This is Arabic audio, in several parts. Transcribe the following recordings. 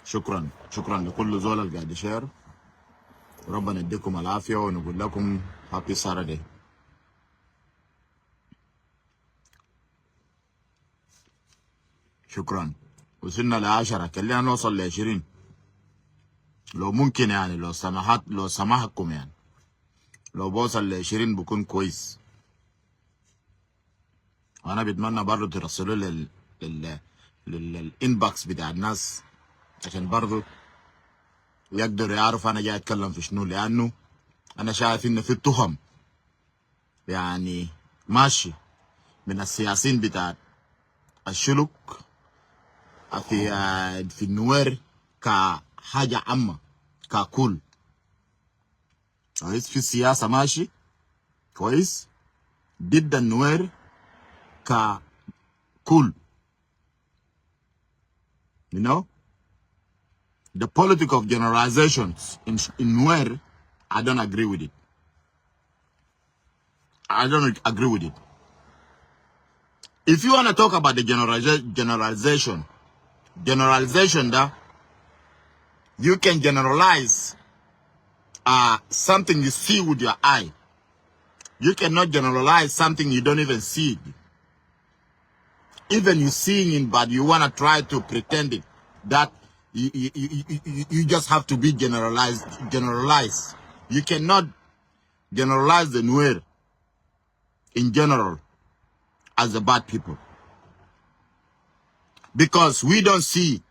شكرا لكل زول اللي قاعد يشير. ربنا يديكم العافيه ونقول لكم هابي ساتردي. شكرا. وصلنا ل10، خلينا نوصل ل20 لو ممكن، يعني لو سمحكم، يعني لو بوصل ل20 بكون كويس. وانا بتمنى برضه ترسلوا للانباكس بتاع الناس عشان برضه يقدروا يعرفوا انا جاي اتكلم في شنو، لانه انا شايف ان في تهم يعني ماشي من السياسيين بتاع الشلوك في النوير كحاجه عامه ككل كويس. في سياسه ماشي كويس ضد النوير ككل. You know, the politics of generalizations in Nuer, I don't agree with it. I don't agree with it. If you want to talk about the generalization that you can generalize something you see with your eye. You cannot generalize something you don't even see. Even you seeing it, but you want to try to pretend it. That you just have to be generalized. You cannot generalize the Nuer in general as the bad people. Because we don't see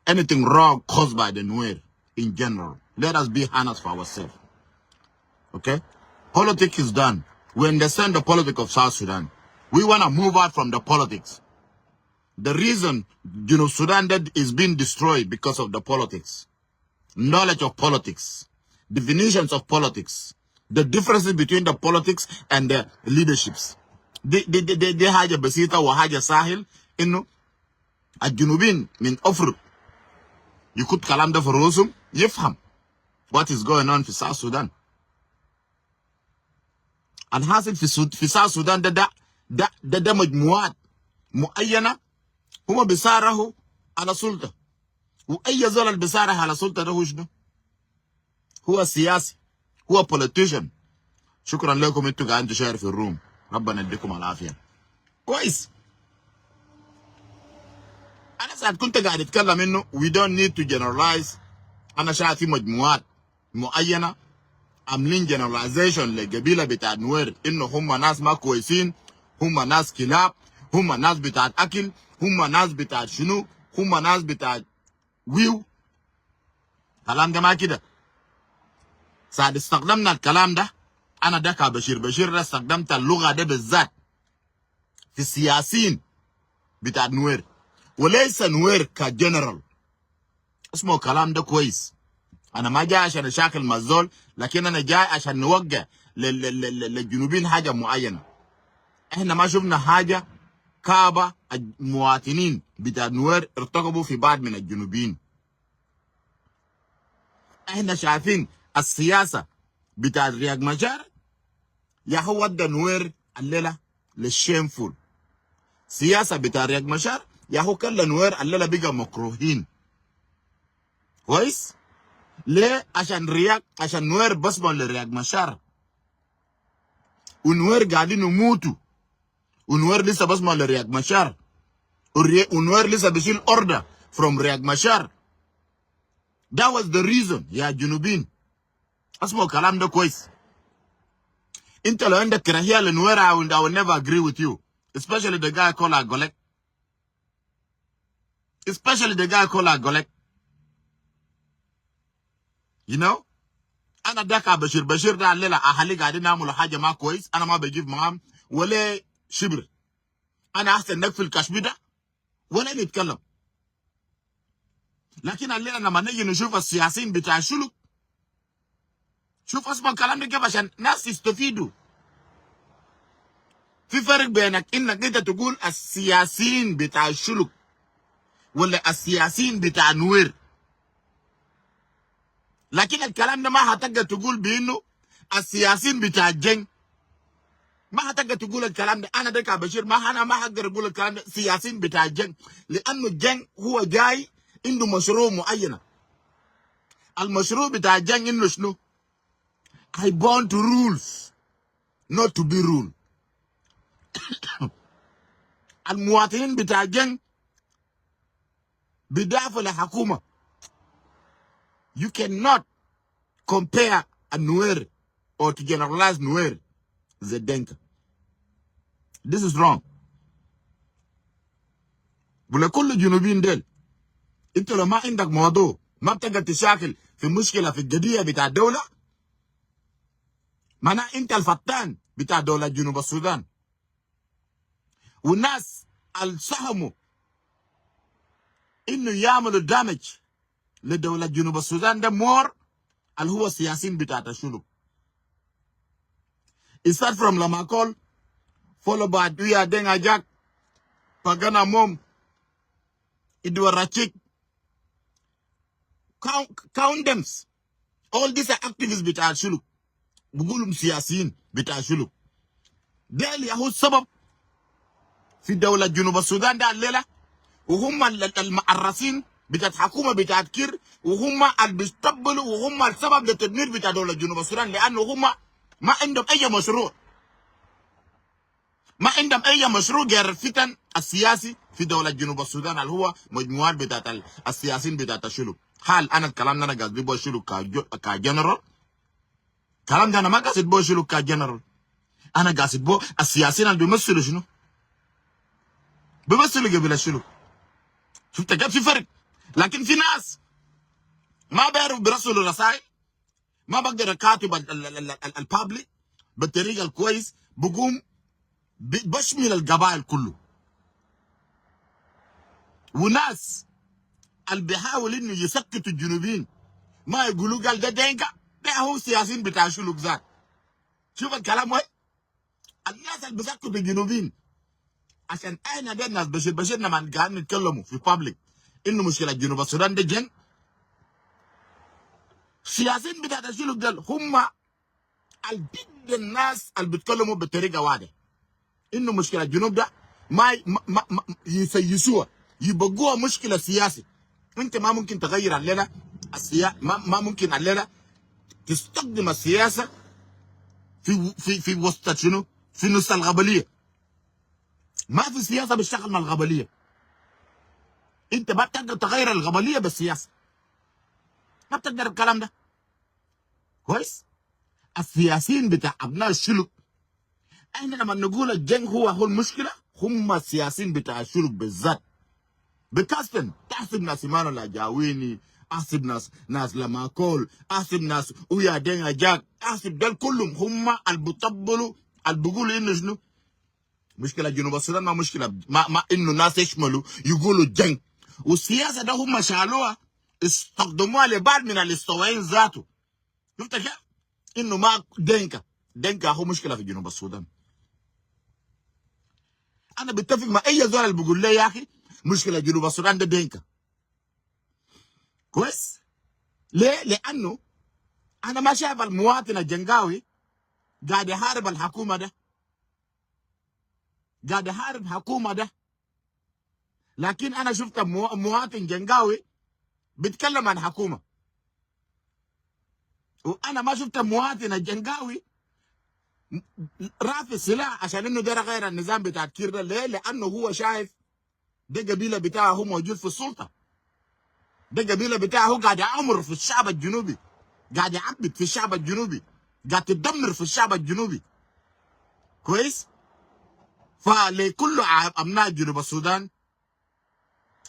anything wrong caused by the Nuer in general. Let us be honest for ourselves. Okay? Politics is done. We understand the politics of South Sudan. We want to move out from the politics. The reason, Sudan that is being destroyed because of the politics. Knowledge of politics. Definitions of politics. The differences between the politics and the leaderships. دي حاجة بسيطة وحاجة سهل إنه الجنوبين من أفرق يكون كلام ده في رؤوسهم يفهم what is going on في South Sudan. الحاصل في South Sudan ده مجموعات معينة هم بيصارعوا على سلطة، وأي زول اللي بيصارع على سلطة ده هو شنو؟ هو سياسي، هو politician. شكرا لكم انتوا قاعدين تشاركوا في الروم، ربنا يديكم العافية. كويس. أنا ساعات كنت قاعد أتكلم إنه we don't need to generalize. أنا شايف في مجموعات معينة عاملين generalization للقبيلة بتاع نوير إنه هم ناس ما كويسين، هم ناس كلاب، هم ناس بتاع أكل، هم ناس بتاع شنو، هم ناس بتاع ويو. الكلام ده ما كده. ساعد استخدمنا الكلام ده، أنا ده كبشير ده استخدمت اللغة ده بالذات في السياسيين بتاع نوير وليس نوير كجنرال. اسمه كلام ده كويس. أنا ما جاي عشان أشاكل مع الزول، لكن أنا جاي عشان نوجه للجنوبين حاجة معينة. إحنا ما شفنا حاجة كابة المواطنين بتاع نوير ارتكبوا في بعض من الجنوبين. إحنا شايفين السياسة بتاع رياض مجار يا هو ودى نوير الليلة للشيمفول. سياسة بتاع رياض مجار يا هو كل نوير الليلة بقى مكروهين. كويس؟ ليه؟ عشان نوير بسمع لرياض مجار، ونوير قاعدين يموتوا، ونوير لسه بسمع لرياض مجار، ونوير لسه بيشيل اوردر from رياض مجار. That was the reason يا جنوبين. اسمعوا الكلام ده كويس. انت لو عندك كراهية لنوير I will never agree with you. Especially the guy called Agolek. You know? أنا داك بشير ده الليلة أهلي قاعدين يعملوا حاجة ما كويس، أنا ما بجيب معاهم ولا شبر. أنا أحسن نقفل كشمي ده ولا نتكلم. لكن الليلة لما نيجي نشوف السياسيين بتاع الشلوك، شوف اسمع الكلام ده كيف عشان ناس يستفيدوا. في فرق بينك انك انت تقول السياسيين بتاع الشلوك ولا السياسيين بتاع نوير. لكن الكلام ده ما هتقدر تقول بانه السياسيين بتاع الجن. ما هتقدر تقول الكلام ده. انا ده كبشير ما هقدر اقول الكلام ده سياسيين بتاع الجن، لانه الجن هو جاي عنده مشروع معين. المشروع بتاع جنگ انه شنو؟ I born to rules not to be ruled. المواطنين بتاع جنگ بدافع الحكومة. You cannot compare a Nuer or to generalize Nuer the Denka. This is wrong. ولكل الجنوبيين ديل انت لو ما عندك موضوع ما بتقدر تشاكل في مشكلة في القضية بتاع الدولة، معناه انت الفتان بتاع دولة جنوب السودان. والناس اللي ساهموا انه يعملوا دامج لدولة جنوب السودان ده مور اللي هو السياسيين بتاع الشلوك. It start from Lamakol, followed by Duya Deng Ajak, Pagana Mom, Edward Rachik. Count them. All these are activists بتاع الشلوك. بقولهم سياسيين بتاع الشلوك. ده اللي هو السبب في دولة جنوب السودان ده الليلة، وهم المعرسين بتاع الحكومة بتاع كير، وهم اللي بيستقبلوا، وهم السبب للتدمير بتاع دولة جنوب السودان، لأنه هم ما عندهم أي مشروع. ما عندهم أي مشروع غير الفتن السياسي في دولة جنوب السودان اللي هو مجموعات بتاعت السياسيين بتاعت الشلوك. حال أنا الكلام ده أنا قاعد بيه الشلوك كجنرال. الكلام ده أنا ما قاعد بيه الشلوك كجنرال. أنا قاعد بيه السياسيين اللي بيمثلوا شنو؟ بيمثلوا قبل الشلوك. شفت كيف في فرق؟ لكن في ناس ما بيعرفوا بيرسلوا رسائل، ما بقدر كاتب البابليك بالطريقه الكويس، بقوم بشمل القبائل كله. وناس اللي بيحاول انه يسكتوا الجنوبيين ما يقولوا قال ده دينكا، ده هو سياسيين بتاع شلوك ذات. شوف الكلام وين؟ الناس اللي بيسكتوا الجنوبيين عشان احنا ده الناس بشير لما قاعدين نتكلموا في بابليك انه مشكله جنوب السودان ده جن. السياسيين بتاع الشلوك دول هم ضد الناس اللي بيتكلموا بطريقه واضحه انه مشكله الجنوب ده ما يسيسوها، يبقوها مشكله سياسي. انت ما ممكن تغير الليله ما ممكن الليله تستخدم السياسه في وسط شنو؟ في نص الغبليه. ما في سياسه بتشتغل مع الغبليه. انت ما بتقدر تغير الغبليه بالسياسه، ما بتقدر الكلام ده كويس. السياسيين بتاع ابناء الشلوك، احنا لما نقول الجنگ هو المشكله، هم السياسيين بتاع الشلوك بالذات. بكاستن تحسب ناس ايمان الجاويني، احسب ناس لماكول، احسب ناس ويا دين اجاك، احسب دول كلهم هم اللي بيطبلوا، اللي بيقولوا انه شنو؟ مشكله جنوب السودان ما مشكله، ما انه ناس يشملوا يقولوا جنگ. والسياسه ده هم شالوها استخدموها لبعض من الاستوائيين ذاته. شفت كيف؟ انه ما دينكا هو مشكله في جنوب السودان. انا بتفق مع اي زول اللي بيقول لي يا اخي مشكله جنوب السودان ده دينكا. كويس؟ ليه؟ لانه انا ما شايف المواطن الجنگاوي قاعد يحارب الحكومه ده، قاعد يحارب حكومه ده. لكن انا شفت مواطن جنگاوي بيتكلم عن حكومه، وانا ما شفت مواطن الجنگاوي رافع السلاح عشان انه داير غير النظام بتاع كير ده. ليه؟ لانه هو شايف ده قبيله بتاعه هو موجود في السلطه، ده قبيله بتاعه هو قاعد يامر في الشعب الجنوبي، قاعد يعبد في الشعب الجنوبي، قاعد تدمر في الشعب الجنوبي. كويس؟ فلكل ابناء جنوب السودان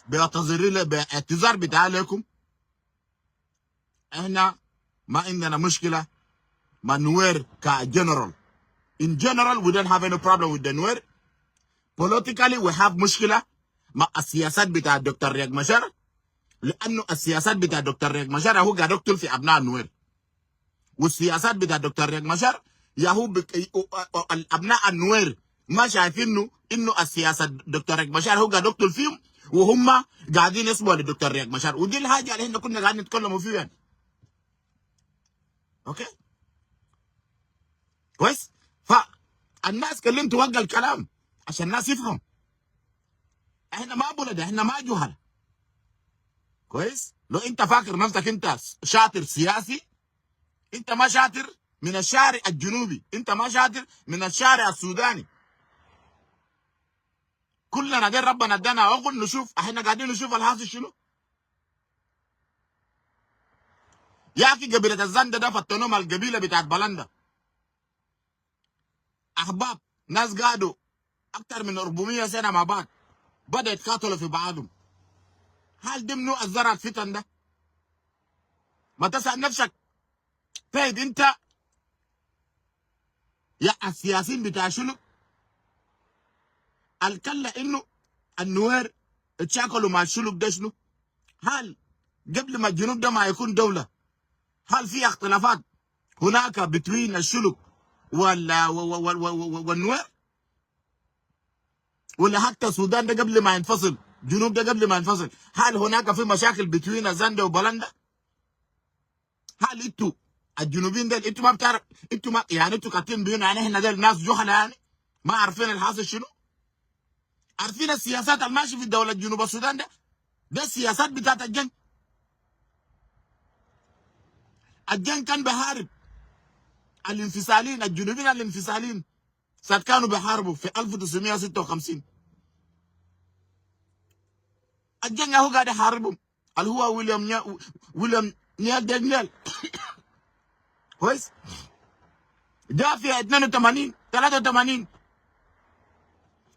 باعتذار بتاعي لكم، احنا ما عندنا مشكله مع نوير كجنرال. In general we don't have any problem with the Nuer. Politically we have مشكله مع السياسات بتاع دكتور رياض مشار، لانه السياسات بتاع دكتور رياض مشار هو قاعد يقتل في ابناء النوير. والسياسات بتاع دكتور رياض مشار ياهو ابناء النوير ما شايفينه انه السياسه دكتور رياض مشار هو قاعد يقتل فيهم، وهم قاعدين يسمعوا لدكتور رياض مشار. ودي الحاجه اللي احنا كنا قاعدين نتكلموا فيها. اوكي كويس؟ فالناس كلمت توقع الكلام عشان الناس يفهم. احنا ما بلد، احنا ما جهل. كويس؟ لو انت فاكر نفسك انت شاطر سياسي، انت ما شاطر من الشارع الجنوبي، انت ما شاطر من الشارع السوداني. كلنا دين ربنا ادانا عقل نشوف، احنا قاعدين نشوف الحاصل شنو. يا اخي قبيله الزند ده فتنوهم القبيله بتاعت بلندا، احباب ناس قعدوا اكثر من 400 سنه مع بعض، بدأ يتقاتلوا في بعضهم. هل ده منو الزرع الفتن ده؟ ما تسأل نفسك. فايد انت يا السياسيين بتاع شنو الكلا انه النوير اتشاكلوا مع الشلوك ده شنو؟ هل قبل ما الجنوب ده ما يكون دولة، هل في اختلافات هناك بين الشلوك والنوير؟ ولا حتى السودان ده قبل ما ينفصل، الجنوب ده قبل ما ينفصل، هل هناك في مشاكل بين زندا وبلندا؟ هل انتوا الجنوبيين دول انتوا ما بتعرف، انتوا ما يعني انتوا كاتين بينا يعني احنا دول ناس جهله يعني ما عارفين الحاصل شنو؟ عارفين السياسات الماشيه في الدوله جنوب السودان ده السياسات بتاعت الجنگ. الجنگ كان بيحارب الانفصاليين الجنوبيين الانفصاليين، ساعة كانوا بيحاربوا في 1956. الجنگ هو قاعد يحاربهم، اللي هو ويليام نيال دانيال. كويس؟ جاء في 82 83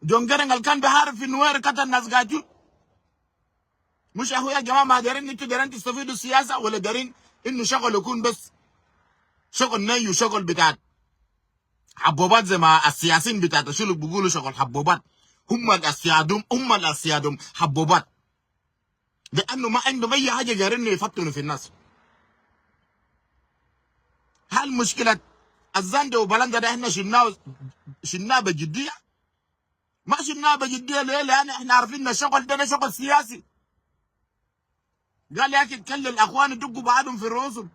جون جرنج اللي كان بيحارب في النوير قتل ناس قاتل. مش اخويا يا جماعه، ما دارين انتوا دارين تستفيدوا السياسه، ولا دارين انه شغل يكون بس شغل ني وشغل بتاع حبوبات زي ما السياسيين بتاعت الشلوك بيقولوا شغل حبوبات. هم الاسيادهم حبوبات، لانه ما عندهم اي حاجه غير انه يفتنوا في الناس. هل مشكله الزند وبلندا ده احنا شلناه بجديه؟ ما شلناه بجديه ليه؟ لان احنا عارفين ان الشغل ده شغل سياسي. قال يا اخي تخلي الاخوان يدقوا بعضهم في رؤوسهم.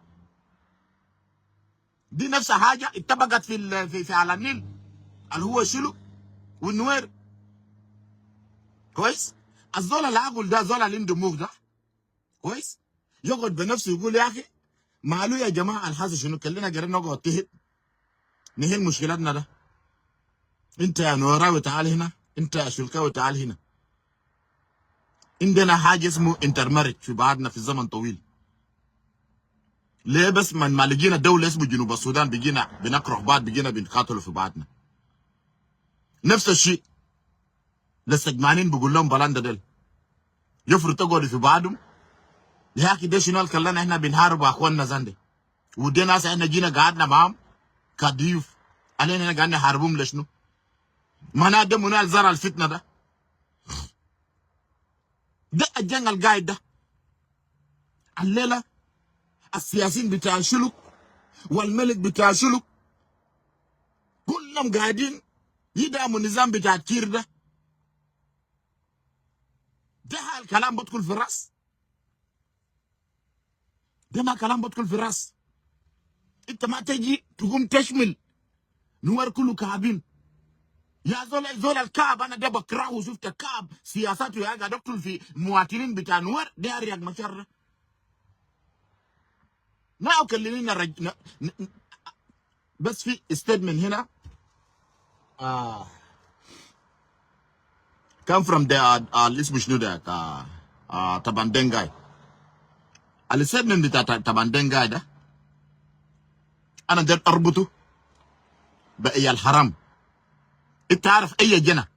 دي نفس حاجه اتفقت في على النيل اللي هو شلو والنوير. كويس؟ الزول العاقل ده، الزول اللي عنده موخ ده، كويس؟ يقعد بنفسه يقول يا اخي ماله يا جماعه الحاصل شنو؟ خلينا قررنا نقعد تهد نهي مشكلتنا ده. انت يا نوراوي تعال هنا، انت يا شلكاوي تعال هنا. عندنا حاجه اسمه انترمارج في بعضنا في الزمن طويل. ليه بس من ما لقينا دوله اسمه جنوب السودان بقينا بنكره بعض، بقينا بنقاتلوا في بعضنا. نفس الشيء للسجمانين بقول لهم بلاندا ديل يفرض تقعدوا في بعضهم. يا اخي ده شنو خلانا احنا بنحارب اخواننا زندي، ودي ناس احنا جينا قعدنا معاهم كضيوف، علينا احنا قاعدين نحاربهم لشنو؟ ما ده منال زرع الفتنه ده الجنگ القايد ده. الليله السياسيين بتاع شلوك والملك بتاع شلوك كلهم قاعدين يدعموا النظام بتاع كير ده. ده الكلام بدخل في الراس؟ ده ما كلام بدخل في الراس. انت ما تجي تقوم تشمل نور كله كعبين. يا زول الكعب انا ده بكرهه. شفت الكعب سياساته يا قاعد يقتل في مواطنين بتاع نور ده رياض مشره. ما اكلمين بس في ستيتمنت هنا كان فروم ذا اسمه شنو ده طبعا دنجاي. الستيتمنت بتاع طبعا دنجاي ده انا ده اربطه بأي الحرام. انت عارف اي جنة،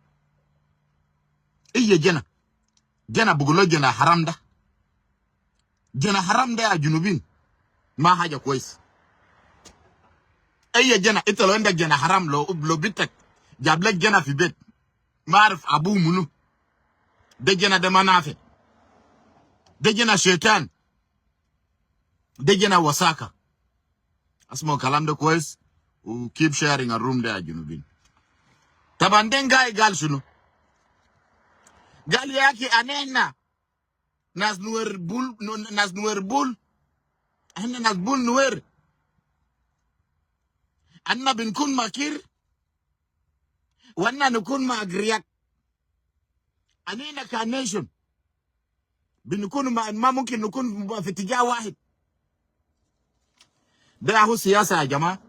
اي جنة بقول له جنة حرام ده، جنة حرام ده يا جنوبين ما حاجة كويس. اي جنة انت لو عندك جنة حرام، لو بنتك جاب لك جنة في بيت ما عارف ابوه منو، ده جنة ده ما نافع، ده جنة شيطان، ده جنة وساكة. اسمعوا الكلام ده كويس وكيب شيرنج الروم ده يا جنوبين. طبعا دنجاي قال شنو؟ قال يا اخي احنا ناس نوير بول، ناس نوير بول، احنا ناس بول نوير، انا بنكون مع كير وانا نكون مع جرياك. انينا كنيشن بنكون ما ممكن نكون في اتجاه واحد. ده هو السياسه يا جماعه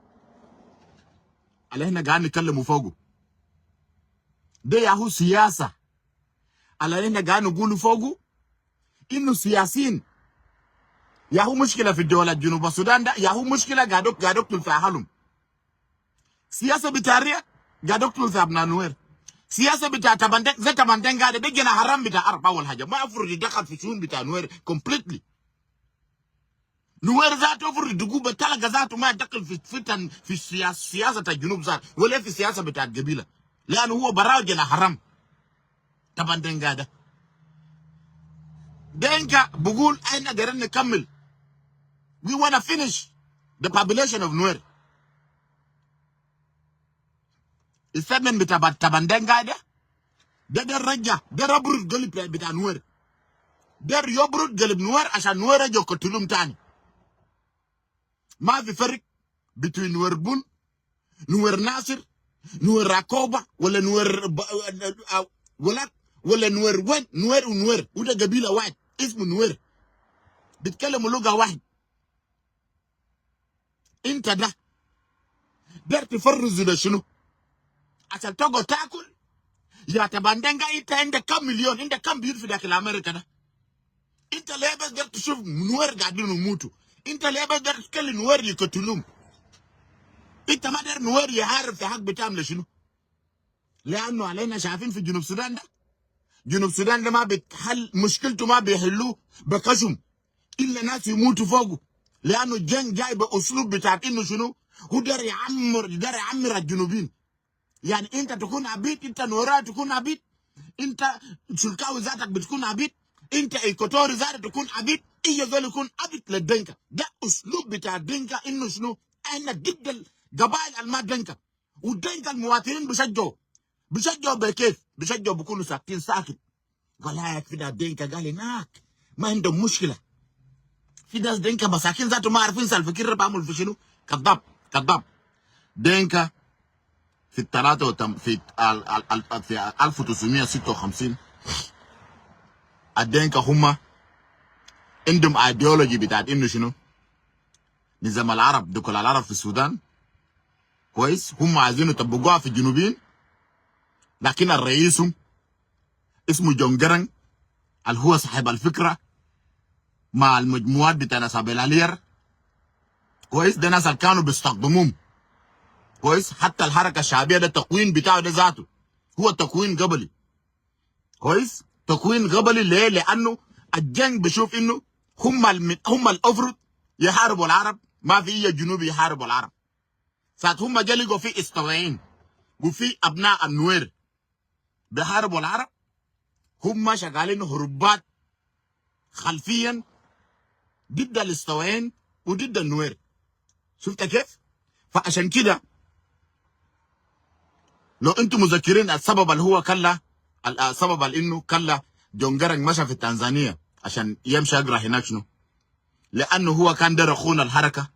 اللي احنا قاعدين نتكلموا فوقه. ده هو سياسه اللي احنا قاعدين نقولوا فوقه، انه سياسيين يا هو مشكله في الدوله جنوب السودان ده، يا هو مشكله قاعد يقتل في اهلهم. سياسه بتاع قاعد يقتل في ابناء نوير. سياسه بتاع تبندك زي تبندك قاعد ده جنا حرام بتاع عرب. اول حاجه ما المفروض يدخل في شؤون بتاع نوير كومبليتلي. نوير ذاته المفروض دقوبه تلقى ذاته ما يدخل في فتن في سياسه الجنوب ذات ولا في السياسه بتاع القبيله، لانه هو براه جنا حرام. تبندك قاعد دينكا بقول احنا قدرنا نكمل. We wanna finish the population of Nuer. الثمن بتاع تبندن قاعده ده الرجع ده ربرد قلب بتاع نوير، ده يبرد قلب نوير عشان نوير يجوا يقتلوهم تاني. ما في فرق بين نوير بول، نوير ناصر، نوير راكوبا، ولا نوير ولا نوير وين. نوير ونوير وده قبيله واحد اسمه نوير، بيتكلموا لغه واحد. انت ده تفرزوا ده شنو؟ عشان تقعد تاكل يا تبندنجا. انت عندك كم مليون؟ عندك كم بيوت في داخل امريكا ده؟ انت ليه بس بدك تشوف نوير قاعدين يموتوا؟ انت ليه بس بدك تتكلم نوير يقتلوهم؟ انت ما دار نوير يحارب في حق بتعمل شنو؟ لانه علينا شايفين في جنوب السودان ده، جنوب السودان ده ما بتحل مشكلته، ما بيحلوه بكشم الا ناس يموتوا فوقه. لانه الجن جاي باسلوب بتاع انه شنو؟ هو دار يعمر الجنوبيين. يعني انت تكون عبيد، انت نورا تكون عبيد، انت شلكاوي ذاتك بتكون عبيد، انت ايكوتوري ذاتك تكون عبيد، اي زول يكون عبيد للدنكا. ده اسلوب بتاع الدنكا انه شنو؟ احنا ضد القبائل الما دنكا، والدنكا المواطنين بيشجعوا بكيف؟ بيشجعوا بيكونوا ساكتين ساكت. قال لا يكفي ده الدنكا، قال هناك ما عندهم مشكله. في ناس دنكا مساكين ذاته ما عارفين الفكر بعمل في شنو. كذاب كذاب. دنكا في في 1956 الدنكا هم عندهم ايديولوجي بتاعت انه شنو؟ نظام العرب دخل العرب في السودان كويس، هم عايزين يطبقوها في الجنوبين، لكن الرئيس اسمه جون جرن اللي هو صاحب الفكره مع المجموعات بتاع ناس بلالير كويس، ده ناس اللي كانوا بيستخدموهم كويس. حتى الحركه الشعبيه ده التكوين بتاعه ده ذاته هو تكوين قبلي كويس. تكوين قبلي ليه؟ لانه الجنگ بشوف انه هم الافرض يحاربوا العرب، ما في اي جنوبي يحاربوا العرب. ساعات هم جلقوا في استوائين وفي ابناء النوير بيحاربوا العرب، هم شغالين هروبات خلفيا ضد الاستوائين وضد النوير. شفت كيف؟ فعشان كده لو انتم مذكرين السبب اللي هو كلا، السبب اللي انه كلا جون جرنج مشى في تنزانيا عشان يمشي يقرا هناك شنو؟ لانه هو كان دار اخونا الحركه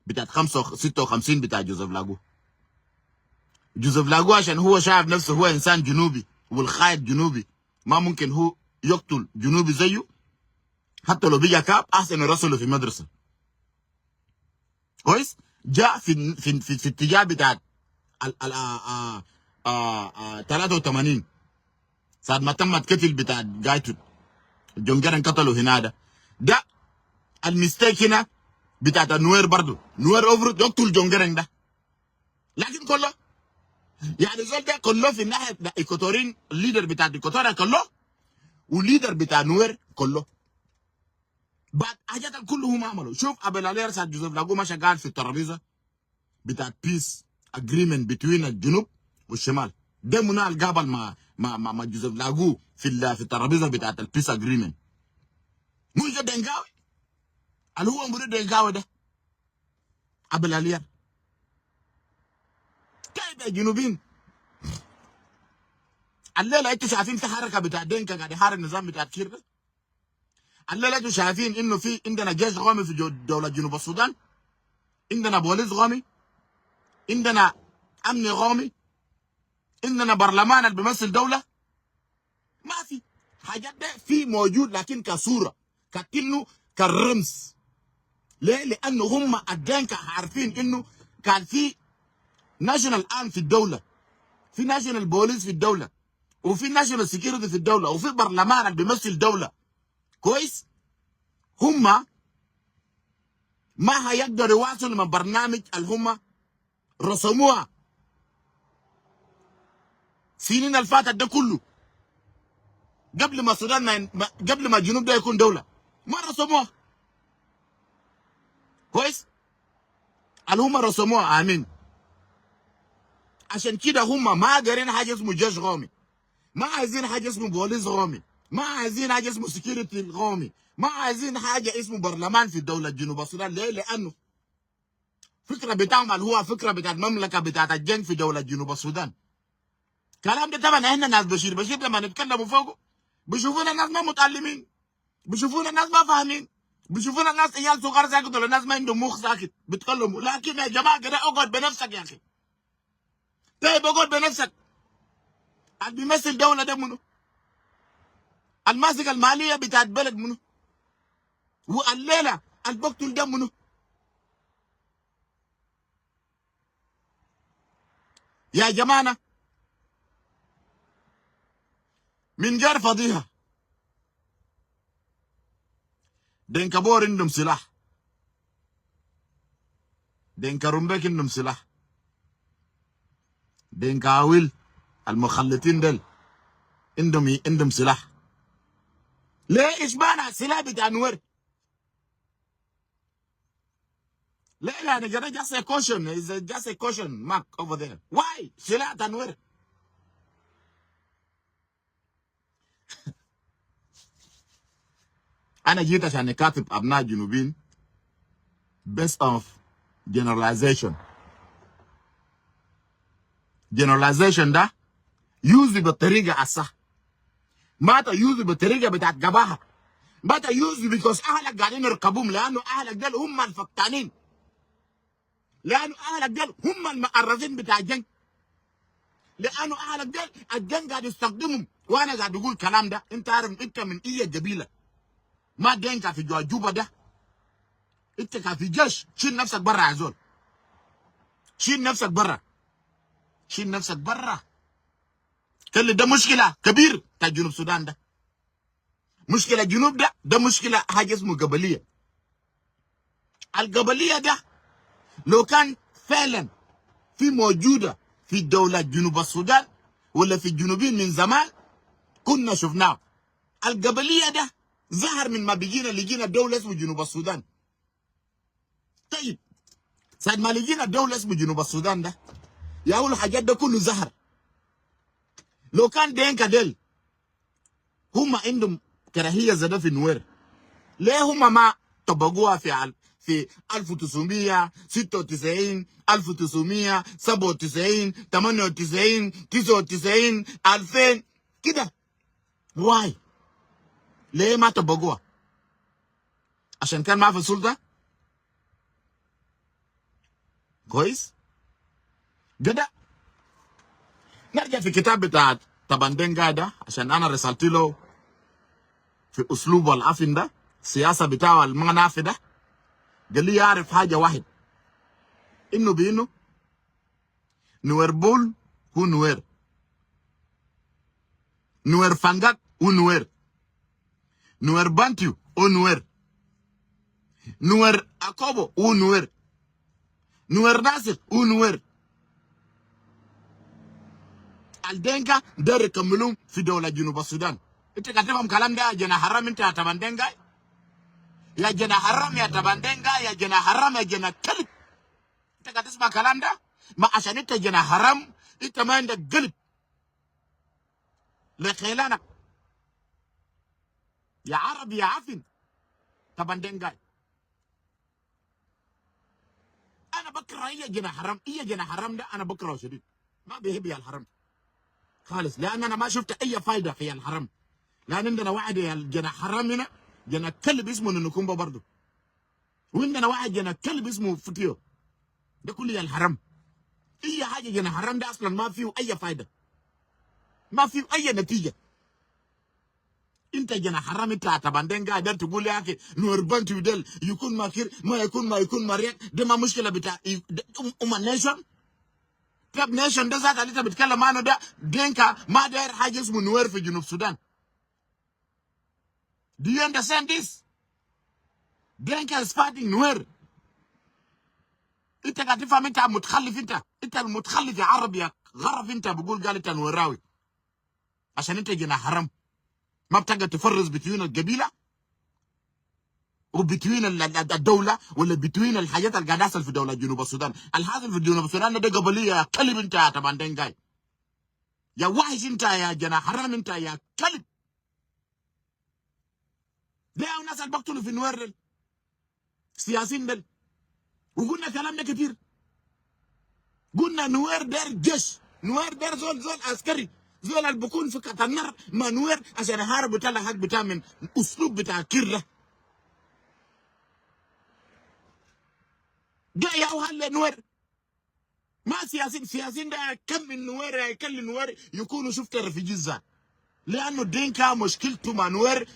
بتاعت 56 بتاع جوزيف لاجو. جوزيف لاجو عشان هو شايف نفسه هو انسان جنوبي والخايد جنوبي، ما ممكن هو يقتل جنوبي زيه، حتى لو بيجا كاب احسن يرسله في مدرسه كويس. جاء في اتجاه بتاعت 83 ساعة ما تمت قتل بتاع جايتو جون جرن قتلوا هنا. ده المستيك هنا بتاعت النوير برضو. نوير اوفر يقتل جون جرن ده، لكن كله يعني زول ده كله في الناحيه ايكوتورين، الليدر بتاع ايكوتوريا كله والليدر بتاع نوير كله. بعد حاجات كلهم عملوا. شوف ابو العلير ساعة جوزيف لاجو ما شغال في الترابيزه بتاعت بيس اجريمنت بين الجنوب والشمال. ده منال قابل مع جوزيف لاجو في الترابيزه بتاعت البيس اجريمنت. مش ده دنقاوي اللي هو مريد دنقاوي ده ابو العلير. كيف يا جنوبين الليله انتوا شايفين في حركه بتاع دنكا قاعد يحارب النظام بتاع كير ده؟ الليله انتوا شايفين انه في عندنا جيش قومي في دوله جنوب السودان، عندنا بوليس قومي، عندنا امن قومي، عندنا برلمان اللي بيمثل دوله؟ ما في. حاجات ده في موجود لكن كصوره كأنه كالرمز. ليه؟ لانه هم الدنكا عارفين انه كان في ناشونال ام في الدوله، في ناشونال بوليس في الدوله، وفي ناشونال سكيورتي في الدوله، وفي برلمان بيمثل الدوله كويس. هم ما هيقدروا يواصلوا من برنامج اللي هم رسموها سنين الفاتت ده كله قبل ما السودان قبل ما الجنوب ده يكون دوله، ما رسموها كويس. اللي هم رسموها امين. عشان كده هم ما دارين حاجه اسمه جيش قومي، ما عايزين حاجه اسمه بوليس قومي، ما عايزين حاجه اسمه سكيورتي قومي، ما عايزين حاجه اسمه برلمان في الدوله جنوب السودان. ليه؟ لانه فكره بتاعهم اللي هو فكره بتاعت المملكه بتاعت الجنگ في دوله جنوب السودان. الكلام ده طبعا احنا ناس بشير لما نتكلموا فوقه بيشوفونا الناس ما متعلمين، بيشوفونا الناس ما فاهمين، بيشوفونا الناس عيال صغار ساكت ولا الناس ما عندهم مخ ساكت بيتكلموا. لكن يا جماعه كده اقعد بنفسك يا اخي. طيب اقعد بنفسك. اللي بيمثل دوله ده منو؟ الماسك الماليه بتاعت بلد منو؟ والليله البقتل ده منو؟ يا جماعه من غير فضيحه، دينكابور عندهم سلاح، دينكارومبيك عندهم سلاح، دينكاويل المخلطين دل عندهم سلاح. ليه اشمعنى السلاح بتاع نوير؟ ليه يعني كده just a caution is just a caution mark over there. Why سلاح بتاع نوير؟ انا جيت عشان اكاتب ابناء جنوبين best of generalization. generalization ده يوزي بالطريقه الصح، ما تيوزي بالطريقه بتاعت جباها، ما تيوزي بيكوز اهلك قاعدين يركبوهم، لانه اهلك دول هم الفقتانين، لانه اهلك دول هم المقرزين بتاع الجنگ، لانه اهلك دول الجنگ قاعد يستخدمهم. وانا قاعد اقول الكلام ده، انت عارف انت من اي قبيله ما دينك في جوجوبه ده، انت كان في جيش، شيل نفسك برا يا زول، شيل نفسك برا، شيل نفسك برا. كل ده مشكله كبير بتاع جنوب السودان ده، مشكله الجنوب ده مشكله حاجه اسمه قبليه. القبليه ده لو كان فعلا في موجوده في دوله جنوب السودان ولا في الجنوبين من زمان كنا شفناه. القبليه ده ظهر من ما بيجينا لقينا دوله اسمه جنوب السودان. طيب ساعة ما لقينا دوله اسمه جنوب السودان ده، يا اول الحاجات ده كله ظهر. لو كان دينكا ديل هم عندهم كراهيه زي ده في نوير، ليه هم ما طبقوها في 1996 1997 98 99 2000 كده؟ واي ليه ما طبقوها؟ عشان كان ما في السلطه كويس كده. نرجع في كتاب بتاع تباندنجا ده، عشان انا رسالت له في اسلوبه العفن ده، السياسه بتاعه المنافي ده. قال لي يعرف حاجه واحد، انه بانه نوير بول هو نوير، نوير فانجاك هو نوير، نوير بانتيو هو نوير، نوير اكوبو هو نوير، نوير ناصر هو نوير. الدنكا دار يكملون في دوله جنوب السودان. انت كاتبهم كلام ده يا جنا حرام انت يا تباندنجا، يا جنا حرام يا تباندنجا، يا جنا حرام يا جنا كلب. انت قاعد تسمع كلام ده؟ ما عشان انت جنا حرام، انت ما عندك قلب لخيلانك يا عربي يا عفن تباندنجا. انا بكره اي جنا حرام، اي جنا حرام ده انا بكره شديد، ما بيحب يا الحرام خالص، لان انا ما شفت اي فايده في الحرام. لان عندنا واحد يا جنا حرام هنا، جنا كلب اسمه نكومبا برضه، وعندنا واحد جنا كلب اسمه فتيو، ده كله يا الحرام. اي حاجه جنا حرام ده اصلا ما فيه اي فايده، ما فيه اي نتيجه. انت جنا حرام انت تباندين قاعد تقول يا اخي نور بنتي ودل يكون ماكير ما يكون مريض، ده ما مشكله بتاع نيشن. طب نيشن ده ذات اللي انت بتتكلم عنه ده دينكا ما داير حاجه اسمه نوير في جنوب السودان. Do you understand this؟ دينكا is fighting نوير. انت قاعد تفهم انت متخلف، انت المتخلف يا عربي يا غرف. انت بقول قال انت نوراوي عشان انت جنا حرام، ما بتقدر تفرز بين القبيله وبين الدوله ولا بين الحاجات اللي قاعده تحصل في دوله جنوب السودان. الحاصل في جنوب السودان ده قبليه يا كلب انت يا تباندين جاي يا وحش انت يا جنا حرام انت يا كلب. ليه الناس اللي بقتلوا في نوير دل سياسيين دل؟ وقلنا كلام ده كتير، قلنا نوير دير جيش، نوير دير زول عسكري، زول اللي بكون في كتنر ما نوير عشان يحارب بتاع الحق بتاع من اسلوب بتاع كير ده يا وهل نوير ما سياسيين ده كم من نوير كل نوير يكونوا شفت رفيجي الزاد، لانه دينكا مشكلته مع نوير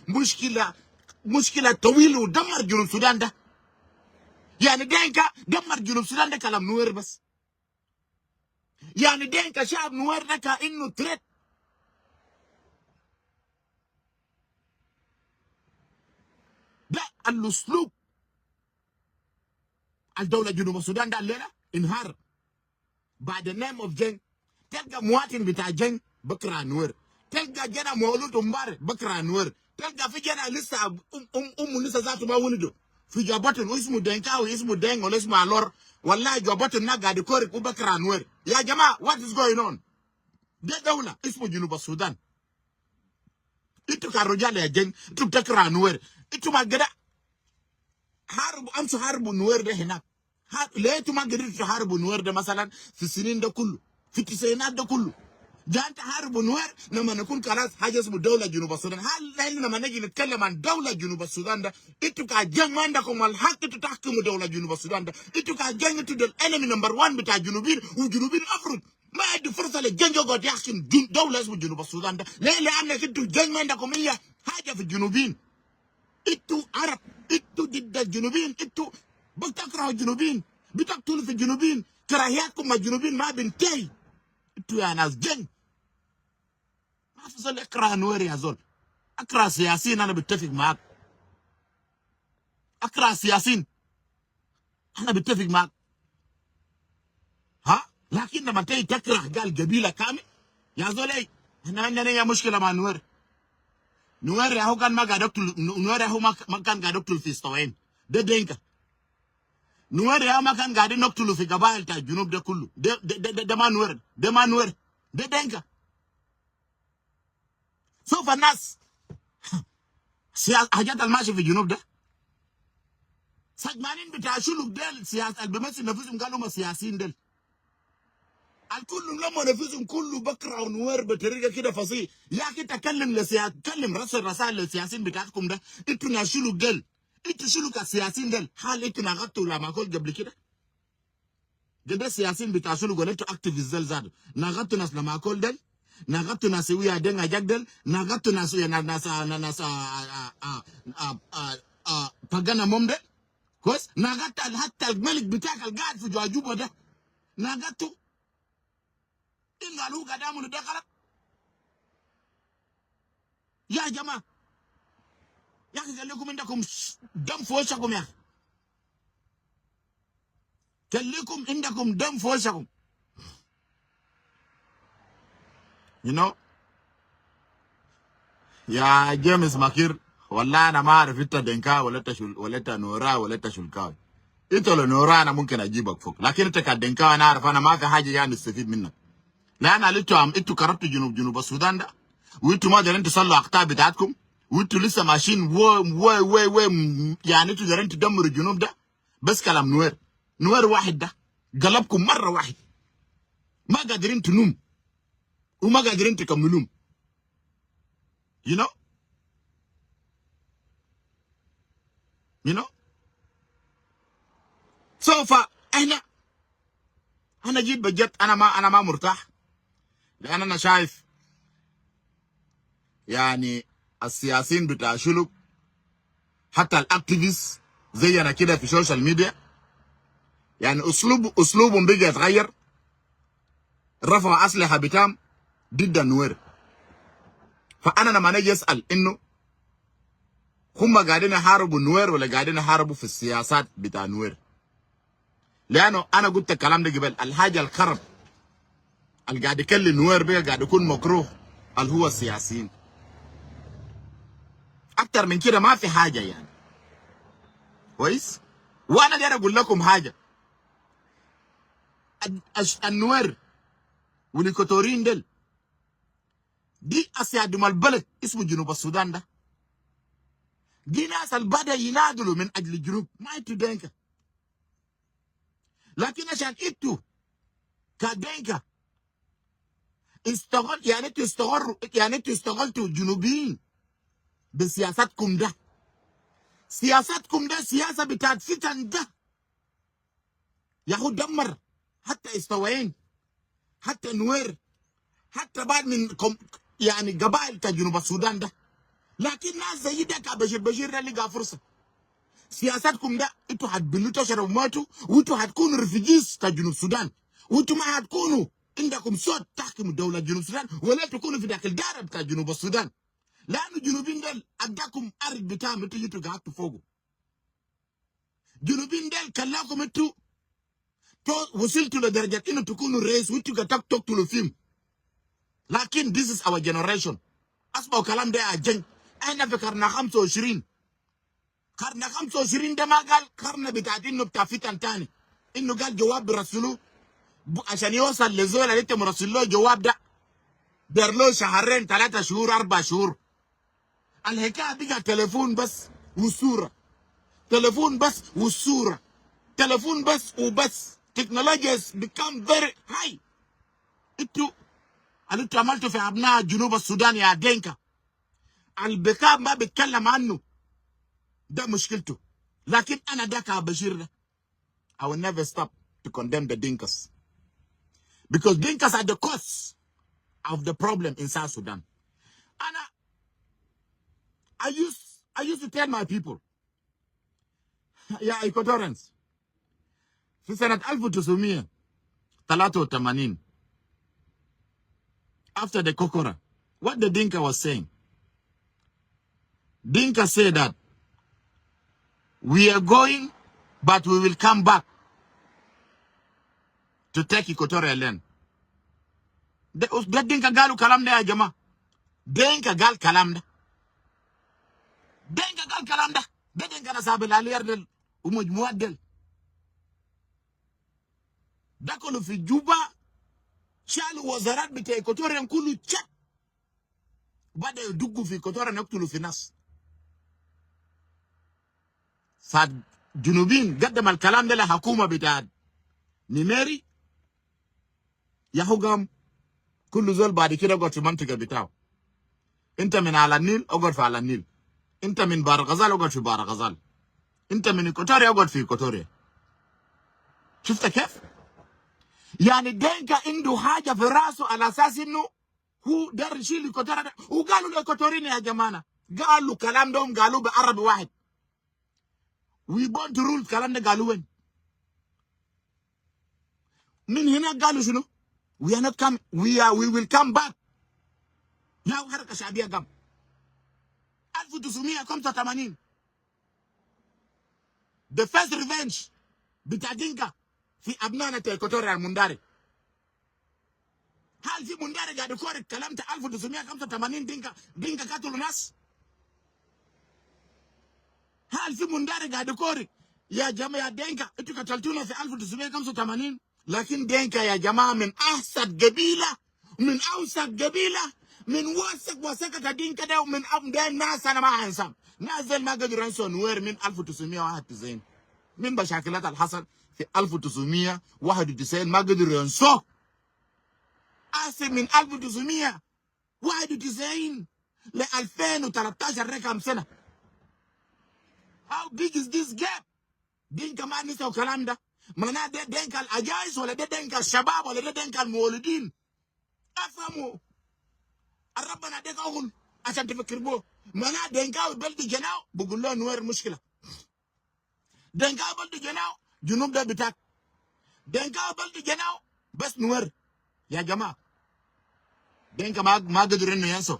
مشكله طويله ودمر جنوب السودان ده. يعني دينكا دمر جنوب السودان ده كلام نوير بس. يعني دينكا شعب نوير ده كانه تريت. ده الاسلوب الدوله جنوب السودان ده الليله انهار بعد النيم اوف جن. تلقى مواطن بتاع جن بكره نوير، تلقى جنا مولود امبارح بكره نوير، تلقى في جنا لسه لسه ذاته ما ولده في جواباتن واسمه دينكاوي اسمه دين ولا اسمه الور، والله جواباتن نا قاعد يكورك وبكره نوير. يا جماعه وات از جوين اون؟ ده دوله اسمه جنوب السودان. انتوا كرجال يا جن انتوا بتكره نوير، انتوا ما قدر امشوا حاربوا نوير ده هناك. ليه انتوا ما قدرتوا تحاربوا نوير ده مثلا في السنين ده كله، في التسعينات ده كله؟ جاء انت حاربوا نوير لما نكون خلاص حاجه اسمه دوله جنوب السودان. هل احنا لما نجي نتكلم عن دوله جنوب السودان ده انتوا كجن ما عندكم الحق انتوا تحكموا دوله جنوب السودان ده؟ انتوا كجن انتوا الانمي نمبر 1 بتاع الجنوبيين، والجنوبيين افرض ما ادوا فرصه للجن يقعد يحكم دوله اسمه جنوب السودان ده. ليه؟ لانك انتوا الجن ما عندكم اي حاجه في الجنوبيين. انتوا عرب، انتوا ضد الجنوبيين، انتوا بتكرهوا الجنوبيين، بتقتلوا في الجنوبيين، كراهياتكم مع الجنوبيين ما بنتهي. انتوا يا ناس جن ما في زول اكره نوير يا زول. اكره سياسيين انا بتفق معاك، اكره سياسيين انا بتفق معاك، ها؟ لكن لما تيجي تكره قال قبيله كامل يا زول ايه؟ احنا عندنا هي مشكله مع نوير. نوير يا هو كان ما قاعد يقتل، نوير يا هو ما كان قاعد يقتل في اسطوعين ده دينكا. نوير يا ما كان قاعدين نقتلوا في قبائل بتاع الجنوب ده كله. ده ما نوير، ده ما نوير، ده دينكا. شوف الناس حاجات الماشي في الجنوب ده سجمانين بتاع شلوك ديل سياسة اللي بيمثل نفسهم قالوا ما سياسيين ديل الكل لما نفسهم كله بكره نوير بطريقه كده فصيح. يا اخي تكلم تكلم رسل رسائل للسياسيين بتاعتكم ده. انتوا ناس شلوك ديل، انتوا شلوك السياسيين ديل، هل انتوا نغطوا لما كنت قبل كده؟ ده السياسيين بتاع شلوك ولا انتوا اكتيفيست ديل زادوا نغطوا ناس لما كل ديل، نغطوا ناس ويا دنجا جاك ديل، نغطوا ناس بغانا موم ديل كويس، نغطوا حتى الملك بتاعك القاعد في جواجوبه ده نغطوا. إن قالوا قدامنا ده غلط يا جماعة. يا أخي قال لكم عندكم دم في وشكم يا أخي، قال لكم عندكم دم في وشكم. you know يا جيمس ماكير والله أنا ما أعرف أنت دنكا ولا أنت نورا ولا أنت شلكاوي. أنت لو نورا أنا ممكن أجيبك فوق، لكن أنت كدنكا أنا أعرف أنا ما في حاجة يعني نستفيد منك. لأن أنتوا كربتوا جنوب السودان ده، وأنتوا ما قادرين تصلوا أخطاء بتاعتكم، وأنتوا لسه ماشيين و يعني أنتوا قادرين تدمروا الجنوب ده بس كلام نوير واحد ده قلبكم مرة واحد، ما قادرين تنوم وما قادرين تكملون. you know سوف أنا جيت بجد أنا ما مرتاح، لأن أنا شايف يعني السياسيين بتاع شلوك حتى الاكتيفيست زينا كده في السوشيال ميديا، يعني اسلوبهم بقى يتغير، رفعوا اسلحه بتام ضد النوير. فانا لما نجي اسال انه هم قاعدين يحاربوا النوير ولا قاعدين يحاربوا في السياسات بتاع النوير؟ لانه انا قلت الكلام ده قبل، الحاجه الخرب اللي قاعد يكلم النوير بقى قاعد يكون مكروه اللي هو السياسيين. اكتر من كده ما في حاجه يعني. كويس؟ وانا داير اقول لكم حاجه، النوير والإيكواتوريين دي اسيادهم البلد اسمه جنوب السودان ده، دي ناس البدا ينادلوا من اجل الجنوب، ما انتوا دينكا. لكن عشان انتوا كدينكا يعني انتوا استغلتوا الجنوبيين بسياستكم ده. سياستكم ده سياسه بتاعت فتن ده، ياخد دمر حتى استوائين، حتى نوير، حتى بعد من يعني قبائل بتاع جنوب السودان ده. لكن ناس زي ده كبشير ده لقى فرصه. سياستكم ده انتوا هتبلوا تشربوا ماتوا، وانتوا هتكونوا ريفيجيز بتاع جنوب السودان، وانتوا ما هتكونوا عندكم صوت تحكموا دوله جنوب السودان، ولا تكونوا في داخل الدائره بتاع جنوب السودان. لانه الجنوبيين دول اداكم ارض بتاعهم انتوا جيتوا قعدتوا فوقه. الجنوبيين دول خلاكم انتوا وصلتوا لدرجه انه تكونوا رئيس وانتوا قاعدين تقتلوا فيهم. لكن this is our generation. اسمعوا كلام ده يا جن. احنا في قرن 25. قرن 25 ده ما قال قرن بتاعت انه بتاع فتن تاني، انه قال جواب برسلوه عشان يوصل لزول اللي انت مرسل له جواب ده دار له شهرين 3 شهور 4 شهور. الحكايه بقى تليفون بس والصوره، تليفون بس والصوره، تليفون بس وبس. تكنولوجيا become very high. انتوا اللي انتوا عملتوا في ابناء جنوب السودان يا دينكا، البكاء ما بيتكلم عنه، ده مشكلته. لكن انا ده كبشير ده I will never stop to condemn the Dinkas, because Dinkas are the cause of the problem in South Sudan. And I used to tell my people, يا Equatorians, في سنة 1983 after the Kokora, what the Dinka was saying, Dinka said that we are going, but we will come back to take Equatorial land. ده Dinka قالوا كلام ده يا جماعة. Dinka قال كلام ده. Dinka قال كلام ده. ده Dinka نصاب العليار دل ومجموعات دل. ده كله في جوبا شالوا وزارات بتاع إيكواتوريا كله تشك. وبدأ يدقوا في إيكواتوريا يقتلوا في ناس. صاد جنوبين قدم الكلام ده لحكومة بتاع نيميري، يحكم كل زول بعد كده يقعد في منطقة بتاعه. انت من على النيل اقعد في على النيل، انت من بار غزال اقعد في بار غزال، انت من إيكواتوريا اقعد في إيكواتوريا. شفت كيف؟ يعني دينكا عنده حاجة في راسه على اساس انه هو دار يشيل إيكواتوريا ده. وقالوا الإيكواتوريين يا جماعة، قالوا كلام ده قالوا بعربي واحد. We want to rule. الكلام ده قالوا وين؟ من هنا قالوا شنو؟ We are not come. We will come back. يا حركة شعبية قام 1985 the first revenge بتاع دينكا في ابنائنا إيكواتوريا المنداري. هل في منداري قاعد يقول الكلام ده 1985 دينكا قتلوا ناس؟ هل في منداري قاعد يقول يا جماعه يا دينكا انتوا قتلتونا في 1985؟ لكن دينكا يا جماعه من احسن قبيله، من اوسط قبيله، من وسكة دينكا ده، ومن ده الناس انا ما انساهم. ناس زي ما قدروا ينسوا نوير من 1991 من مشاكلات اللي حصل في 1991 ما قدروا ينسوه. اسف، من 1991 ل 2013 رقم سنه. How big is this gap? دينكا ما نسوا الكلام ده. معناه ده دينكا العجائز ولا ده دينكا الشباب ولا ده دينكا المولودين؟ افهموا. ربنا اديك اغل عشان تفكر بوه. منا دينكا بلد جناو بقول له نوير مشكله. دينكا بلد جناو جنوب ده بتاعك. دينكا بلد جناو بس نوير. يا جماعه دينكا ما قدروا انه ينسوا.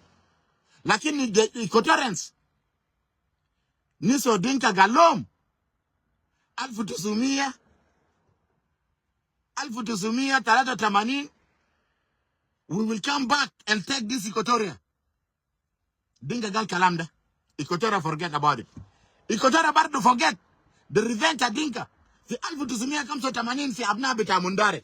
لكن الكوتورنس نسوا دينكا قال لهم 1983 we will come back and take this Equatoria. Dinka gal kalam da. Equatoria forget about it. Equatoria bardo forget the revenge at Dinka. في 1985 في أبناء بتاع منداري.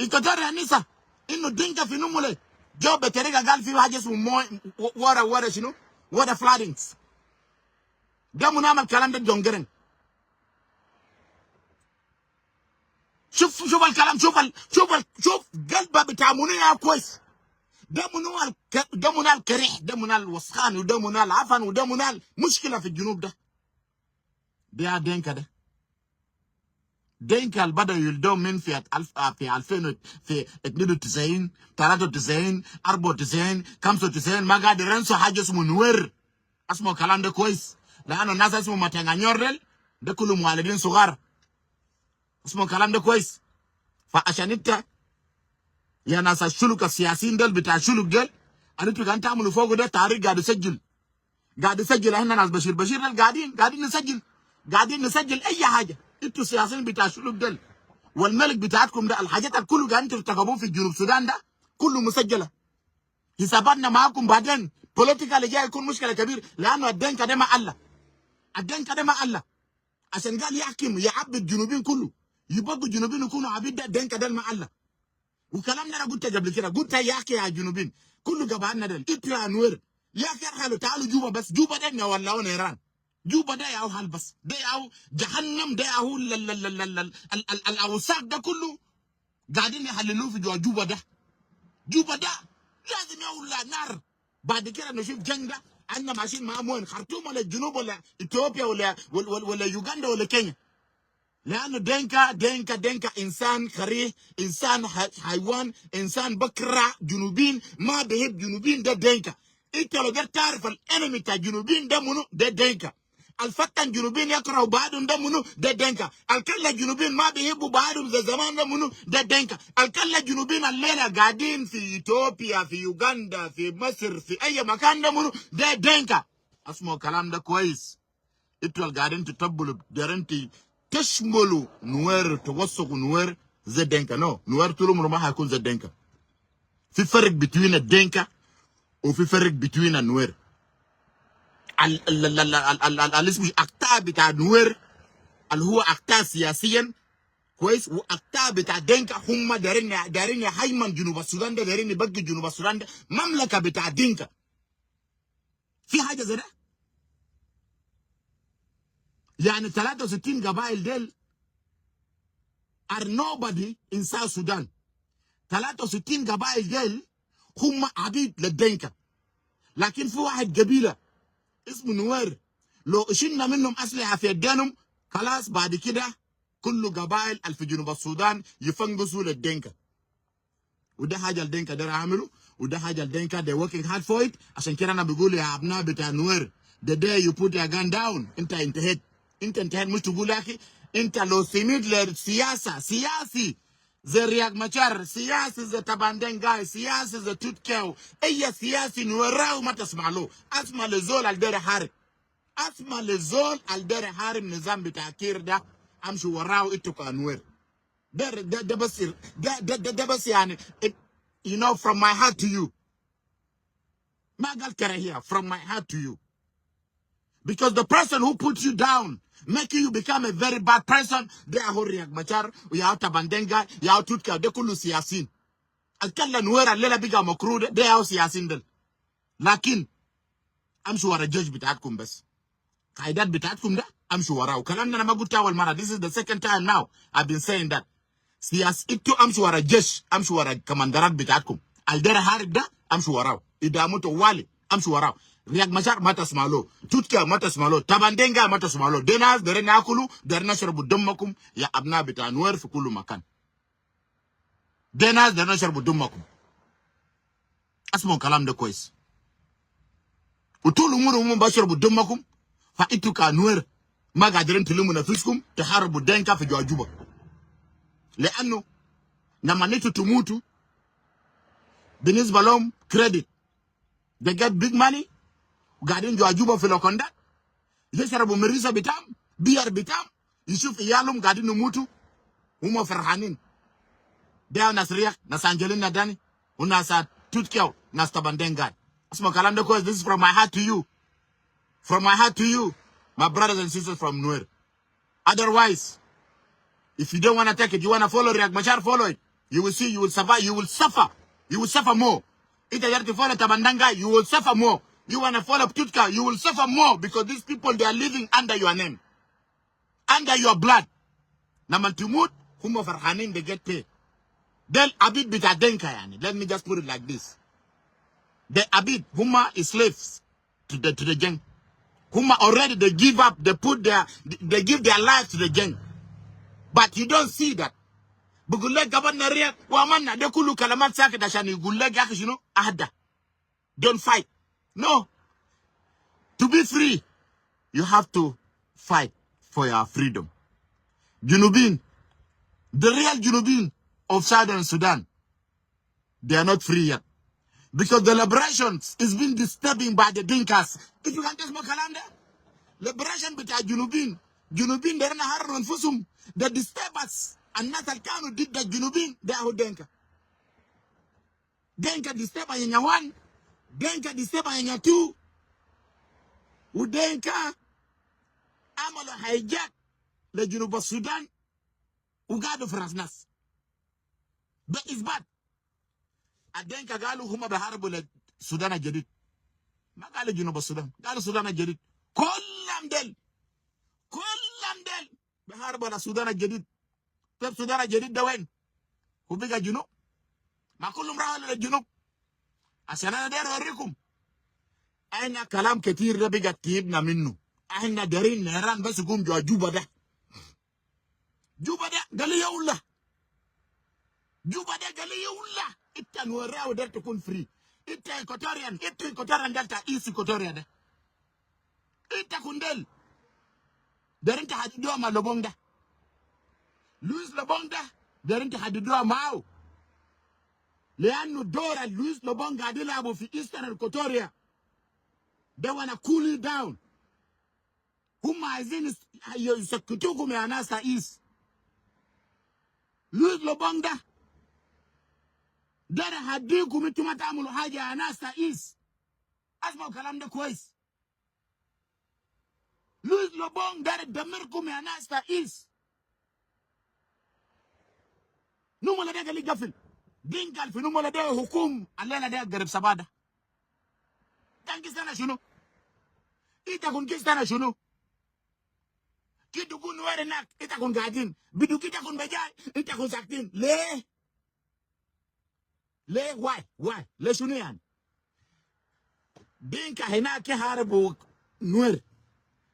Equatoria نسا إنه دينكا في نمولة جو بطريقة قال فيه حاجة اسمه ورا شنو؟ ورا floodings. ده منعمل كلام ده جونجرن. شوف الكلام شوف قلبه بتاع منيا كويس. ده منال الكريح، ده منال الوسخان، وده منال العفن، وده منال مشكله في الجنوب ده. ده دينكا ده. دينكا اللي بدأوا يلدوا من في 2000 في 92 93 94 95 ما قادر ينسوا حاجه اسمه نوير. اسمه الكلام ده كويس لانه الناس اسمه ماتنغانيور ده كله موالدين صغار. اسمه الكلام ده كويس. فعشان انت يا ناس الشلوك السياسيين دول بتاع الشلوك دول انتوا كان تعملوا فوق ده تاريخ قاعد يسجل احنا ناس بشير دول قاعدين نسجل اي حاجه. انتوا السياسيين بتاع الشلوك دول والملك بتاعتكم ده الحاجات الكل قاعدين ترتكبوه في جنوب السودان ده كله مسجله. حساباتنا معاكم بعدين بوليتيكال جاي يكون مشكله كبيره لانه الدنكا ده ما الله عشان قال يحكم يعبد الجنوبين كله يبقوا الجنوبين يكونوا عبيد. ده الدنكا ده ما الله. وكلام ده انا قلت قبل كده قلت يا اخي يا جنوبين كله قبعنا ده انتوا يا نوير يا اخي ارحلوا تعالوا جوبا بس جوبا ده ولا نيران. جوبا ده ياو حال بس ده ياو جهنم ده ياو الاوساخ ده كله قاعدين يحللوه في جوبا ده. جوبا ده لازم يولع نار. بعد كده نشوف جنگ ده عندنا ماشيين معاه وين خرطوم ولا الجنوب ولا اثيوبيا ولا يوغندا ولا كينيا. لأنه دينكا إنسان كريه، إنسان حيوان، إنسان بكرة. جنوبين ما بيحب جنوبين. ده دينكا. أنت لو قدرت تعرف الانمي بتاع جنوبين ده منو؟ ده دينكا. الفتن جنوبين يكرهوا بعضهم ده منو؟ ده دينكا. الكل جنوبين ما بيحبوا بعضهم زي زمان ده منو؟ ده دينكا. الكل جنوبين الليلة قاعدين في إثيوبيا في يوغندا في مصر في أي مكان ده منو؟ ده دينكا. اسمعوا الكلام ده كويس. انتوا قاعدين تطبلوا دارين تشملوا نوير توثقوا نوير زي الدنكا. نو نوير طول عمره ما هيكون زي الدنكا. في فرق بين الدنكا وفي فرق بين النوير. الاسم اقطاع بتاع نوير اللي هو اقطاع سياسيا كويس واقطاع بتاع دنكا هم دارين يهيمن جنوب السودان ده دارين يبقى جنوب السودان ده مملكه بتاع دنكا. في حاجه زي ده يعني 63 قبائل ديل are nobody in South Sudan. 63 قبائل ديل هم عبيد للدنكا. لكن في واحد قبيله اسمه نوير لو شلنا منهم اسلحه في يدينهم خلاص بعد كده كل قبائل في جنوب السودان يفنقسوا للدنكا. وده حاجه الدنكا ده عامله وده حاجه الدنكا they working hard for it. عشان كده انا بقول يا ابناء بتاع نوير the day you put your gun down انت انتهيت. مش تقول يا اخي انت لو سميت للسياسه سياسي زي رياض مشار سياسي زي تباندنجاي سياسي زي توتكاو اي سياسي نوراه ما تسمع له. اسمع لزول الدري حارب النظام بتاع كير ده امشي وراه انتوا كانوير. ده بس ده بس يعني you know from my heart to you. ما قال كراهيه from my heart to you. Because the person who puts you down, making you become a very bad person, they are Riek Machar, ويا تباندنجا يا توتكا ده كله سياسيين. الكلا نوير الليلة بقى مكرودة ده يا سياسيين دل. لكن امشوا ورا الجيش بتاعتكم بس. قاعدات بتاعتكم ده امشوا وراه. وكلامنا انا ما قلت اول مرة. This is the second time now I've been saying that. انتوا امشوا ورا الجيش، امشوا ورا الكماندرات بتاعتكم. الدرع حارب ده امشوا وراه. ادامته والي امشوا وراه. رياض مشار ما تسمع له، توتكا ما تسمع له، تباندنجا ما تسمع له. دي ناس دارين ياكلوا دارين يشربوا دمكم يا ابناء بتاع نوير في كل مكان. دي ناس دارين يشربوا دمكم. اسمعوا الكلام ده كويس. وطول عمرهم بشربوا دمكم، فانتوا كنوير ما قادرين تلموا نفسكم تحاربوا الدنكا في جوجوبا. لانه لما انتوا تموتوا بالنسبه لهم كريدت، they get big money وقاعدين جوجوبا في لوكوندا يشربوا مريسه بتام بير بتام، يشوف عيالهم قاعدين يموتوا هم فرحانين. ده ناس رياك، ناس انجلينا داني، وناس توتكيو، ناس تباندنغاي. اسمع كلام ده كويس. This is from my heart to you. From my heart to you, my brothers and sisters from Nuer. Otherwise, if you don't want to take it, you want to follow Riek Machar, follow it. You will see, you will survive, you will suffer. You will suffer more. If you want to follow Tabandanga, you will suffer more. You want to follow Tutka, you will suffer more because these people, they are living under your name, under your blood. Naman tumut, humo farhanin, they get paid. Del abid bitadenka yani. Let me just put it like this. The abid, huma is slaves to the gang. Huma already they give up, they give their lives to the gang. But you don't see that. Bugulek governor Riek wamanna de kulu kalamat sakit ashani gulek yakishino ahda. Don't fight. No. To be free, you have to fight for your freedom. Junubin, the real Junubin of Southern Sudan, they are not free yet. Because the liberations is being disturbing by the Dinkas. If you can just make calendar, liberation between Junubin, they run a hard on Fusum, the disturbers, and Natal Kanu did that Junubin, they are Denka. Denka disturber in your one, Denka disturber in your two, Udenka, Amalo hijack, the Junuba Sudan, Ugado Frasnas. That is bad. Adenka Galu Huma Baharabul Sudan Jadid. Magala Junuba Sudan, Galu Sudan Jadid. Kollam del Baharabul Sudan Jadid. Pep Sudan Jadid Dawen. Kubiga Junub. Makulum Rahal Junub. Asana der Rikum. Aina kalam ketir da biga tibna minnu. Aina darin neran bas gum jo Juba da. Juba da gali ya ullah. Juba da gali ya ullah. Itta nuwara der to kun free. Itta Equatorian delta east Equatorian da. Itta kundel. Darin ta hadido ma lobonga. Luis Lobonga darin ta hadido mao. لأنه دور لويس لوبونغ قاعد يلعبوا في إيسترن إكواتوريا. They wanna cool it down. هم عايزين يسكتوكم يا ناس إيست. لويس لوبونغ ده هديكم انتوا ما تعملوا حاجة يا ناس إيست. اسمعوا الكلام ده كويس. لويس لوبونغ ده دمركم يا ناس إيست. نومو لديك اللي قفل. دينكال في نومو لديه حكوم الليلة ده قرب سبادة. تنكستانا شنو؟ إيتا كون كستانا شنو؟ كيتو كون ويرناك إيتا كون قاعدين بدو كيتا كون بجاي إيتا كون ساكتين. ليه واي ليه شنو يعني؟ دينكا هناك هاربوا نوير.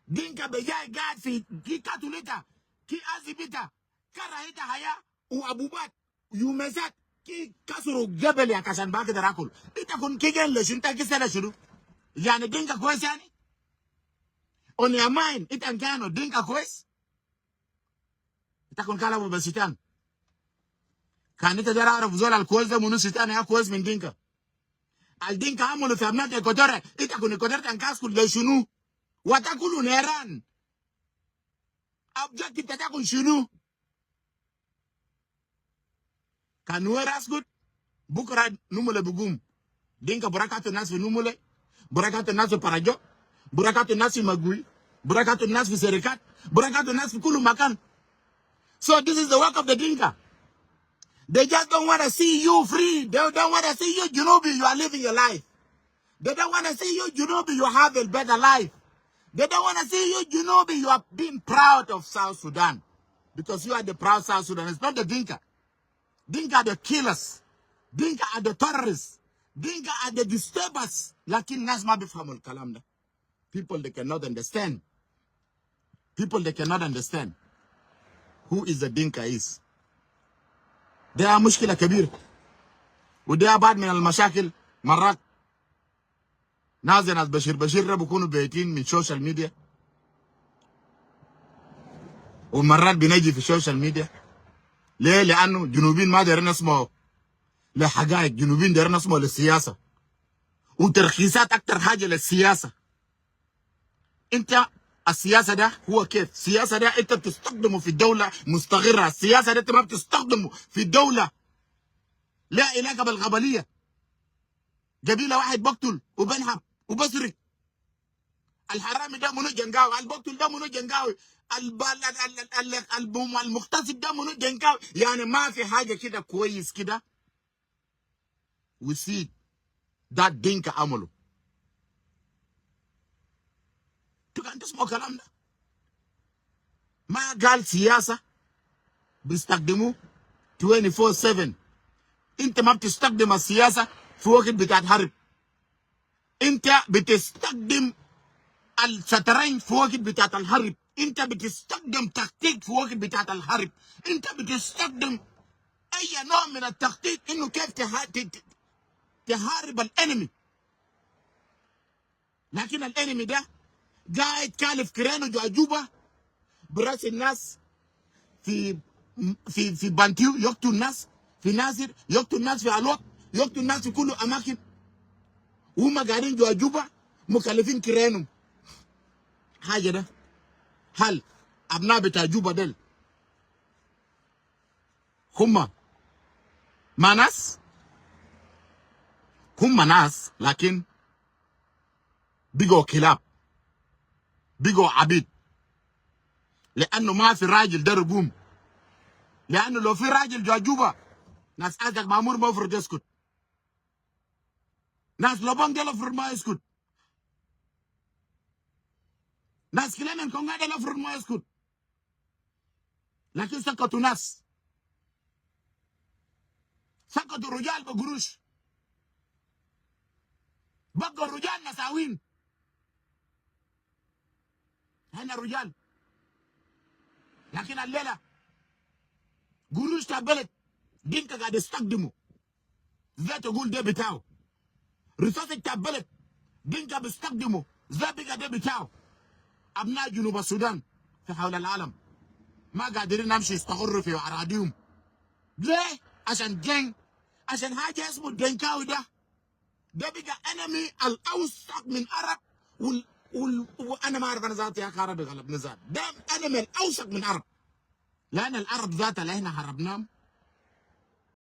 دينكا بجاي قاعد في كي كاتوليتا كي أزيبيتا كراهيتا هيا وأبوبات يومسات كي كسروا جبل يا كسان باكي دراكول. إيتا كون كيجن ليش إنتا كيسانا شنو؟ يعني دينكا كويس يعني؟ On your mind, it and can or drink a quest. It can call over Basitan. Can it get out of Zola Quest, the Munisitan, a quest in Dinka? I'll think I'm on the not a cotore. It can cotore and castle Leshunu. What a cool Neran. Objective Tatakun Shunu. Can you ask good? Bukara Numule Bugum. Dinka Burakato Nas Numule. Burakato Naso Parajo. Burakato Nasi Magui. Burakato Nasi Serikat. Burakato Nasi Kulu Makan. So this is the work of the Dinka. They just don't want to see you free. They don't want to see you, Junubi, you are living your life. They don't want to see you, Junubi, you have a better life. They don't want to see you, Junubi, you are being proud of South Sudan. Because you are the proud South Sudan. It's not the Dinka. Dinka are the killers. Dinka are the terrorists. Dinka are the disturbers. Lakin Nasma bifhamul kalamda. People they cannot understand. People they cannot understand who is the Dinka is. They are مشكلة كبيرة. وده بعد من المشاكل مرات ناس بشير ده بيكونوا بيتين من السوشيال ميديا، ومرات بنجي في السوشيال ميديا. ليه؟ لانه جنوبين ما دايرين يسمعوا لحقائق، جنوبين دايرين يسمعوا للسياسه، وترخيصات اكتر حاجه للسياسه. انت السياسه ده هو كيف؟ السياسه ده انت بتستخدمه في الدوله مستقره، السياسه ده انت ما بتستخدمه في الدوله لا علاقه بالقبليه. قبيله واحد بقتل وبنهب وبسرق. الحرامي ده منو جنقاوي، البقتل ده منو جنقاوي، المغتصب ده منو جنقاوي. يعني ما في حاجه كده كويس كده وسيد ده دينك عمله. انتوا كان تسمعوا كلام ده؟ ما قال سياسه بيستخدموه 24/7. انت ما بتستخدم السياسه في وقت بتاعت حرب، انت بتستخدم الشطرنج في وقت بتاعت الحرب، انت بتستخدم تكتيك في وقت بتاعت الحرب، انت بتستخدم اي نوع من التخطيط انه كيف تحارب الانمي. لكن الانمي ده قاعد كالف كرانه جاجوبه براس الناس في في بانتيو، يقتل الناس في ناصر، يقتل الناس في علوق، يقتل الناس في كل اماكن، وهم قاعدين جاجوبه مكلفين كرانهم. حاجه ده هل ابناء بتاع جوبا دل هم ما ناس؟ هم ناس لكن بقوا كلاب، بقوا عبيد. لانه ما في راجل ده رقوم. لانه لو في راجل جاجوبه ناس ازك مامور ما المفروض يسكت، ناس لوبان ده المفروض ما يسكت، ناس كلامن كونغا ده المفروض ما يسكت. لكن سكتوا ناس، سكتوا رجال بقروش، بقوا الرجال مساوين. هنا رجال، لكن الليله قروش تاع بلد دينك قاعد يستخدمه زي تقول ده بتاعه، رصاص تاع بلد دينك بيستخدمه زي بقى ده بتاعه. ابناء جنوب السودان في حول العالم ما قادرين نمشي يستقروا في اراضيهم. ليه؟ عشان جن، عشان حاجه اسمه الدنكاوي ده بقى انمي الاوسط من عرب وانا ما اعرف انا ذاتي يا عربي غلب نزار، ده انمي الاوسط من عرب. لان العرب ذاتها اللي احنا حربناهم